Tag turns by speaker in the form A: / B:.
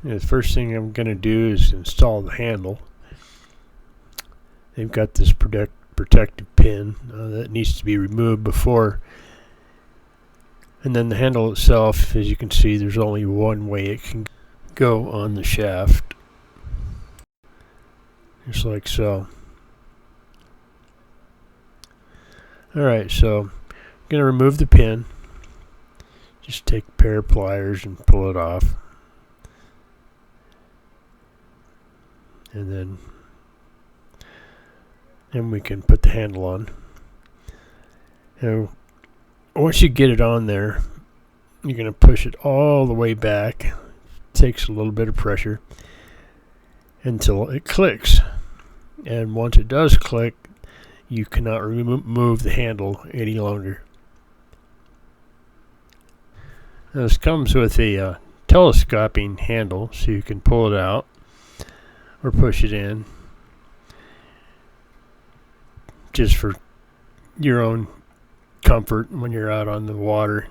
A: The first thing I'm going to do is install the handle. They've got this protective pin that needs to be removed before. And then the handle itself, as you can see, there's only one way it can go on the shaft. Just like so. Alright, so I'm going to remove the pin. Just take a pair of pliers and pull it off. And then we can put the handle on. And once you get it on there, you're going to push it all the way back. It takes a little bit of pressure until it clicks. And once it does click, you cannot remove the handle any longer. Now, this comes with a telescoping handle, so you can pull it out or push it in just for your own comfort when you're out on the water.